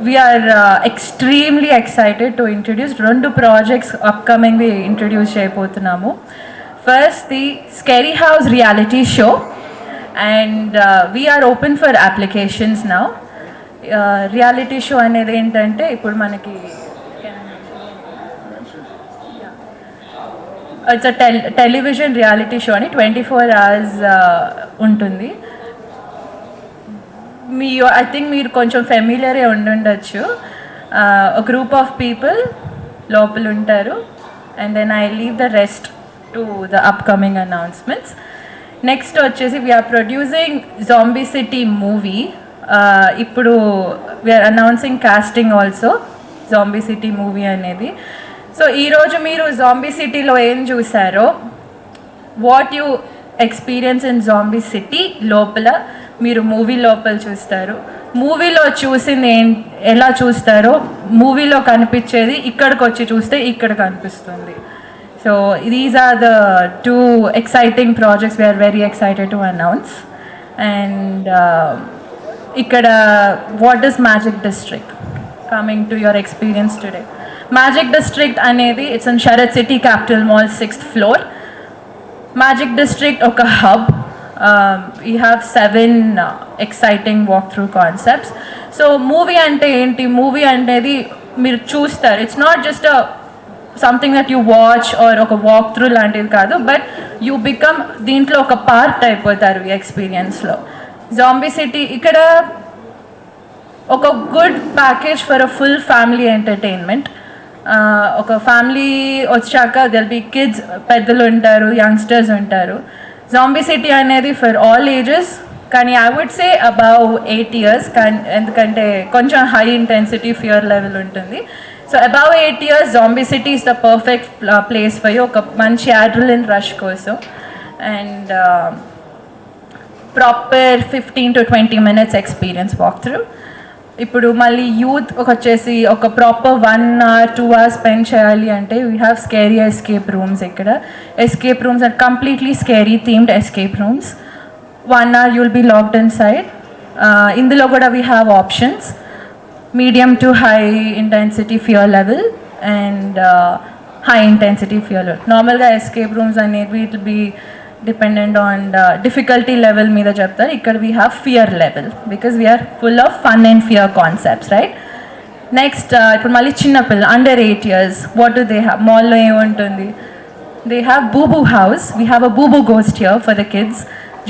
we are extremely excited to introduce రెండు projects upcoming we introduce చేయబోతున్నాము. First, the Scary House reality show, and we are open for applications now. Reality show అనేది ఏంటంటే ఇప్పుడు మనకి it's a television reality show అని 24 hours ఉంటుంది. I think మీరు కొంచెం ఫెమిలియరే ఉండుండొచ్చు. a group of people లోపల ఉంటారు, and then I leave the rest to the upcoming announcements. Next వచ్చేసి we're producing Zombie City movie. ఇప్పుడు we're announcing casting also Zombie City movie అనేది. సో ఈరోజు మీరు జాంబీ సిటీలో ఏం చూసారో, what you experience in Zombie City లోపల మీరు మూవీ లోపల చూస్తారు. మూవీలో చూసింది ఎలా చూస్తారో మూవీలో కనిపించేది ఇక్కడికి వచ్చి చూస్తే ఇక్కడ కనిపిస్తుంది. So these are the 2 exciting projects we are very excited to announce. And ఇక్కడ what is Magic District? Coming to your experience today. Magic District అనేది it's in Sharat City Capital Mall 6th floor. Magic District ఒక hub. We have 7 exciting walkthrough concepts. So movie అంటే ఏంటి? Movie అనేది మీరు చూస్తారు. It's not just something that you watch or ఒక walkthrough లాంటిది కాదు, బట్ యూ బికమ్ దీంట్లో ఒక పార్ట్ అయిపోతారు ఈ ఎక్స్పీరియన్స్లో. జాంబీ సిటీ ఇక్కడ ఒక good package for a full family entertainment. ఒక ఫ్యామిలీ వచ్చాక దెల్ బి కిడ్స్, పెద్దలు ఉంటారు, యంగ్స్టర్స్ ఉంటారు. జాంబీ సిటీ అనేది ఫర్ ఆల్ ఏజెస్, కానీ I would say above 8 years, ఎందుకంటే కొంచెం హై ఇంటెన్సిటీ ఫియర్ లెవెల్ ఉంటుంది. So above 8 years zombie city is the perfect place for you, ఒక మంచి అడ్రినలిన్ రష్ కోసం. And proper 15 to 20 minutes experience walkthrough. ఇప్పుడు మళ్ళీ youth వచ్చేసి ఒక ప్రాపర్ 1 hour 2 hours స్పెండ్ చేయాలి అంటే we have scary escape rooms. ఇక్కడ escape rooms are completely scary themed escape rooms. 1 hour you'll be locked inside. ఇందులో కూడా we have options, medium to high intensity fear level and high intensity fear level. నార్మల్గా escape rooms అనేవి it will be dependent on difficulty level మీద చెప్తారు. ఇక్కడ we have fear level because we're full of fun and fear concepts, right? Next ఇప్పుడు మళ్ళీ చిన్నపిల్ల under 8 years, what do they have? మాల్లో ఏముంటుంది? They have boo boo house. We have a boo boo ghost here for the kids,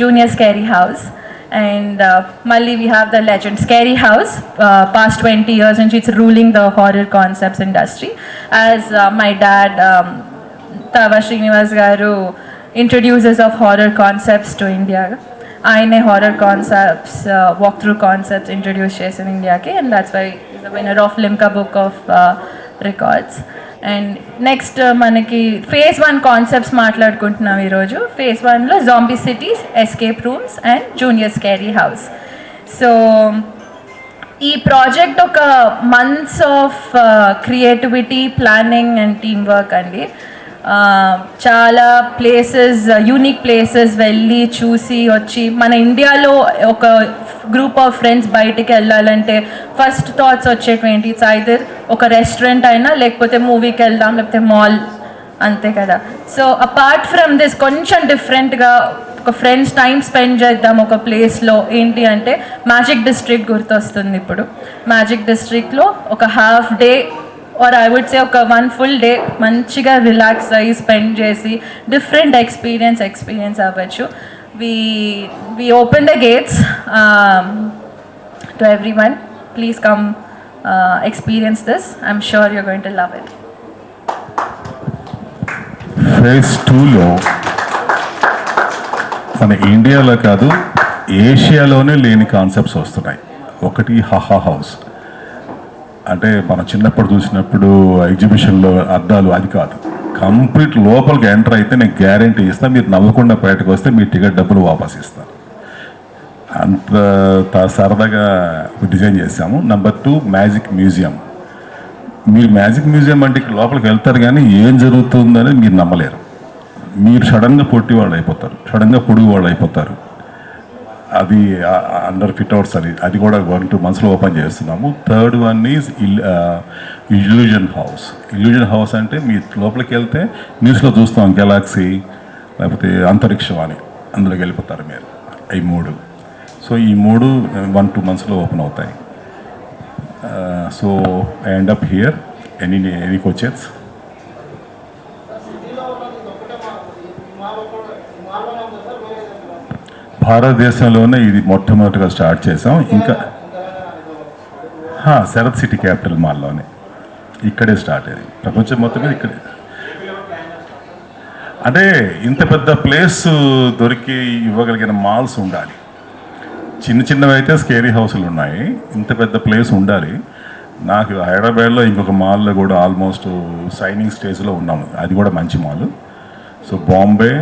junior scary house. And Malli, we have the legend Scary House. Past 20 years and it's ruling the horror concepts industry. As my dad, Tava Srinivas Garu, introduces of horror concepts to India. Aine horror concepts, walkthrough concepts introduced in India ke, and that's why he's the winner of Limca Book of Records. And next మనకి phase 1 concepts మాట్లాడుకుంటున్నాం ఈరోజు. phase 1లో zombie cities, escape rooms and junior scary house. So ఈ project ఒక months of creativity, planning and team work అండి. చాలా places, unique places వెళ్ళి చూసి వచ్చి, మన ఇండియాలో ఒక గ్రూప్ ఆఫ్ ఫ్రెండ్స్ బయటికి వెళ్ళాలంటే ఫస్ట్ థాట్స్ వచ్చేటువంటి ఇట్స్ ఐదర్ ఒక రెస్టారెంట్ అయినా, లేకపోతే మూవీకి వెళ్దాం, లేకపోతే మాల్, అంతే కదా. సో అపార్ట్ ఫ్రమ్ దిస్ కొంచెం డిఫరెంట్గా ఒక ఫ్రెండ్స్ టైం స్పెండ్ చేద్దాం ఒక ప్లేస్లో ఏంటి అంటే మ్యాజిక్ డిస్ట్రిక్ట్ గుర్తొస్తుంది. ఇప్పుడు మ్యాజిక్ డిస్ట్రిక్ట్లో ఒక half day or I would say ఒక 1 full day మంచిగా రిలాక్స్ అయ్యి స్పెండ్ చేసి డిఫరెంట్ ఎక్స్పీరియన్స్ అవ్వచ్చు. We open the gates to everyone. Please come experience this. I'm sure you're going to love it. phase 2లో మన ఇండియాలో కాదు, ఏషియాలోనే లేని కాన్సెప్ట్స్ వస్తున్నాయి. ఒకటి హాహా హౌస్. అంటే మనం చిన్నప్పుడు చూసినప్పుడు ఎగ్జిబిషన్లో అద్దాలు, అది కాదు. కంప్లీట్ లోపలికి ఎంటర్ అయితే నేను గ్యారంటీ ఇస్తాను, మీరు నవ్వకుండా బయటకు వస్తే మీ టికెట్ డబ్బులు వాపస్ ఇస్తాను. అంత సరదాగా డిజైన్ చేసాము. Number 2 magic museum. మీరు మ్యాజిక్ మ్యూజియం అంటే లోపలికి వెళ్తారు కానీ ఏం జరుగుతుందని మీరు నమ్మలేరు. మీరు సడన్గా పొట్టి వాళ్ళు అయిపోతారు, సడన్గా పొడుగు వాళ్ళు అయిపోతారు. అది అండర్ ఫిట్అవుట్స్ అది కూడా 1-2 monthsలో ఓపెన్ చేస్తున్నాము. Third one is illusion house. Illusion house అంటే మీ లోపలికి వెళ్తే న్యూస్లో చూస్తాం గెలాక్సీ లేకపోతే అంతరిక్షం అని, అందులోకి వెళ్ళిపోతారు మీరు. ఈ 3. సో ఈ 3 1-2 monthsలో ఓపెన్ అవుతాయి. So I end up here. Any questions? భారతదేశంలోనే ఇది మొట్టమొదటిగా స్టార్ట్ చేసాం. ఇంకా శరత్ సిటీ క్యాపిటల్ మాల్లోనే ఇక్కడే స్టార్ట్ అయ్యింది. ప్రపంచం మొత్తం మీద ఇక్కడే. అంటే ఇంత పెద్ద ప్లేస్ దొరికి ఇవ్వగలిగిన మాల్స్ ఉండాలి. చిన్న చిన్నవి అయితే స్కేరీ హౌస్లు ఉన్నాయి, ఇంత పెద్ద ప్లేస్ ఉండాలి. నాకు హైదరాబాద్లో ఇంకొక మాల్లో కూడా ఆల్మోస్ట్ సైనింగ్ స్టేజ్లో ఉన్నాము, అది కూడా మంచి మాల్. సో బాంబే,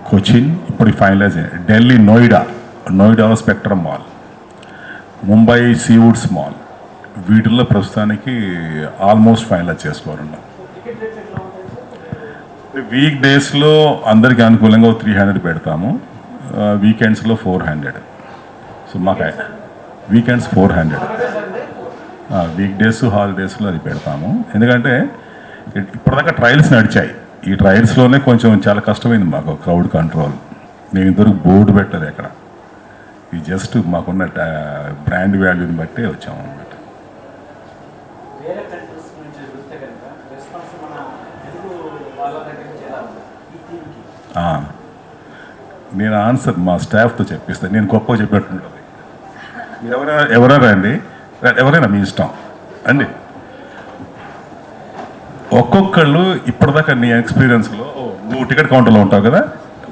కొచ్చిన్ ఇప్పుడు ఫైనలైజ్ అయ్యాయి. Delhi Noida Spectrum mall, Mumbai Seawoods mall, వీటిల్లో ప్రస్తుతానికి ఆల్మోస్ట్ ఫైనలైజ్ చేసుకోవాలన్నాం. వీక్ డేస్లో అందరికీ అనుకూలంగా 300 పెడతాము, వీకెండ్స్లో 400. సో మాకు వీకెండ్స్ 400, వీక్ డేస్ హాలిడేస్లో అది పెడతాము. ఎందుకంటే ఇప్పటిదాకా ట్రయల్స్ నడిచాయి. ఈ ట్రయల్స్లోనే కొంచెం చాలా కష్టమైంది మాకు క్రౌడ్ కంట్రోల్. నేను ఇంతవరకు బోర్డు పెట్టలేదు ఎక్కడ. ఇది జస్ట్ మాకున్న బ్రాండ్ వాల్యూని బట్టే వచ్చాము అన్నమాట. నేను ఆన్సర్ మా స్టాఫ్తో చెప్పిస్తాను. నేను గొప్పగా చెప్పినట్టుంటుంది. మీరు ఎవరైనా అండి, ఎవరైనా మీ ఇష్టం అండి. ఒక్కొక్కళ్ళు ఇప్పటిదాకా నీ ఎక్స్పీరియన్స్లో, నువ్వు టికెట్ కౌంటర్లో ఉంటావు కదా,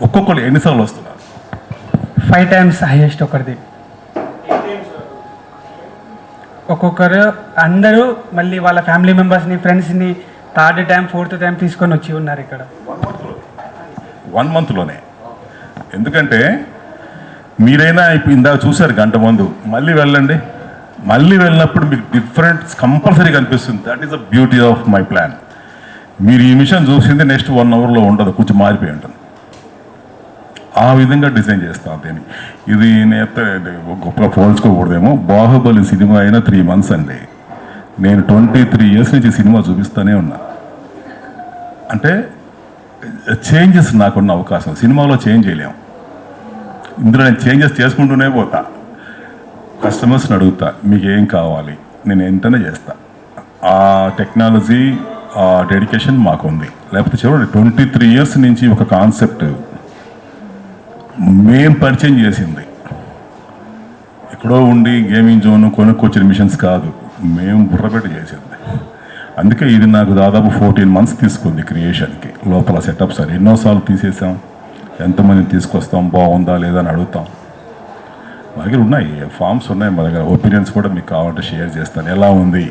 ఒక్కొక్కళ్ళు ఎన్నిసార్లు వస్తున్నారు? 5 times హైయెస్ట్ ఒకరిది. ఒక్కొక్కరు అందరూ మళ్ళీ వాళ్ళ ఫ్యామిలీ మెంబర్స్ని, ఫ్రెండ్స్ని 3rd time 4th time తీసుకొని వచ్చి ఉన్నారు ఇక్కడ 1 monthలోనే. ఎందుకంటే మీరైనా ఇప్పుడు ఇందాక చూశారు గంట ముందు, మళ్ళీ వెళ్ళండి. మళ్ళీ వెళ్ళినప్పుడు మీకు డిఫరెంట్ కంపల్సరీ కనిపిస్తుంది. That is the beauty of my plan. మీరు ఈ మిషన్ చూసింది నెక్స్ట్ 1 hourలో ఉండదు, కొంచెం మారిపోయి ఉంటుంది. ఆ విధంగా డిజైన్ చేస్తాం దీన్ని. ఇది నేత గొప్పగా పోల్చుకోకూడదేమో, బాహుబలి సినిమా అయినా 3 months అండి. నేను 23 years నుంచి సినిమా చూపిస్తూనే ఉన్నా. అంటే చేంజెస్ నాకున్న అవకాశం సినిమాలో చేంజ్ చేయలేము. ఇందులో నేను చేంజెస్ చేసుకుంటూనే పోతా. కస్టమర్స్ని అడుగుతా, మీకు ఏం కావాలి, నేను ఎంతనే చేస్తా. ఆ టెక్నాలజీ, ఆ డెడికేషన్ మాకుంది. లేకపోతే చూడండి 23 years నుంచి ఒక కాన్సెప్ట్ మేం పరిచయం చేసింది. ఎక్కడో ఉండి గేమింగ్ జోన్ కొనుక్కొచ్చిన మిషన్స్ కాదు, మేము బుర్రపెట్టి చేసింది. అందుకే ఇది నాకు దాదాపు 14 months తీసుకుంది క్రియేషన్కి. లోపల సెటప్స్ అని ఎన్నోసార్లు తీసేసాం. ఎంతమందిని తీసుకొస్తాం, బాగుందా లేదా అని అడుగుతాం. మా దగ్గర ఉన్నాయి, ఫామ్స్ ఉన్నాయి మా దగ్గర. ఒపీనియన్స్ కూడా మీకు కావాలంటే షేర్ చేస్తాను, ఎలా ఉంది